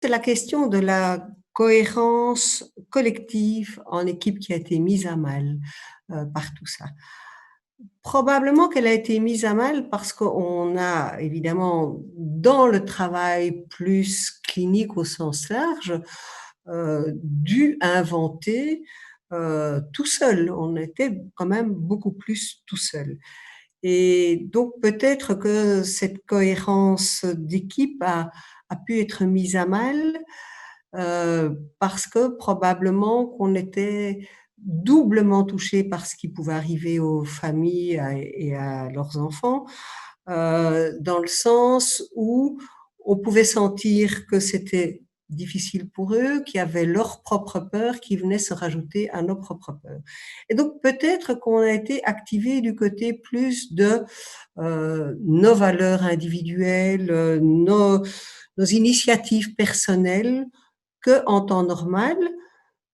C'est la question de la cohérence collective en équipe qui a été mise à mal, par tout ça. Probablement qu'elle a été mise à mal parce qu'on a évidemment dans le travail plus clinique au sens large, dû inventer, tout seul. On était quand même beaucoup plus tout seul et donc peut-être que cette cohérence d'équipe a pu être mise à mal, parce que probablement qu'on était doublement touché par ce qui pouvait arriver aux familles et à leurs enfants, dans le sens où on pouvait sentir que c'était difficile pour eux, qu'il y avait leurs propres peurs qui venaient se rajouter à nos propres peurs. Et donc peut-être qu'on a été activé du côté plus de nos valeurs individuelles, nos initiatives personnelles, qu'en temps normal,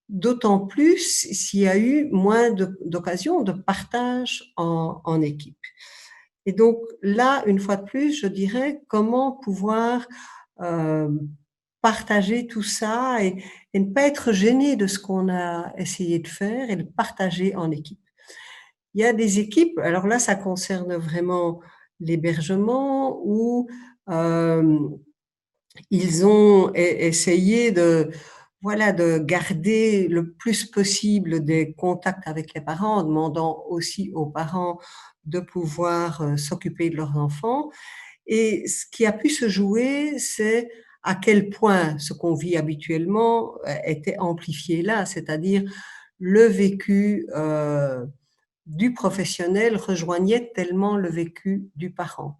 d'autant plus s'il y a eu moins d'occasions de partage en équipe. Et donc là, une fois de plus, je dirais comment pouvoir euh, partager tout ça et ne pas être gêné de ce qu'on a essayé de faire et le partager en équipe. Il y a des équipes, alors là, ça concerne vraiment l'hébergement où euh, ils ont essayé de, voilà, de garder le plus possible des contacts avec les parents, en demandant aussi aux parents de pouvoir s'occuper de leurs enfants. Et ce qui a pu se jouer, c'est à quel point ce qu'on vit habituellement était amplifié là, c'est-à-dire le vécu du professionnel rejoignait tellement le vécu du parent.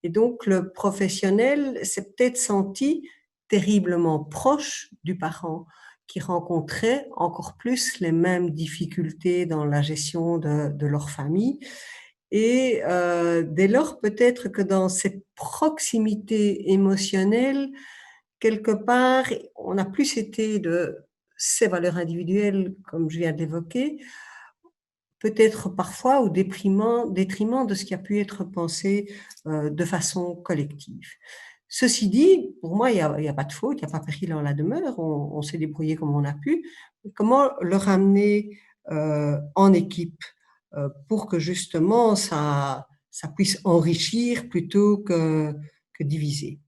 Et donc, le professionnel s'est peut-être senti terriblement proche du parent qui rencontrait encore plus les mêmes difficultés dans la gestion de leur famille. Et dès lors, peut-être que dans cette proximité émotionnelle, quelque part, on a plus été de ces valeurs individuelles, comme je viens de l'évoquer, peut-être parfois au détriment de ce qui a pu être pensé de façon collective. Ceci dit, pour moi, il y a pas de faute, il n'y a pas péril en la demeure, on s'est débrouillé comme on a pu. Comment le ramener en équipe pour que justement ça puisse enrichir plutôt que diviser.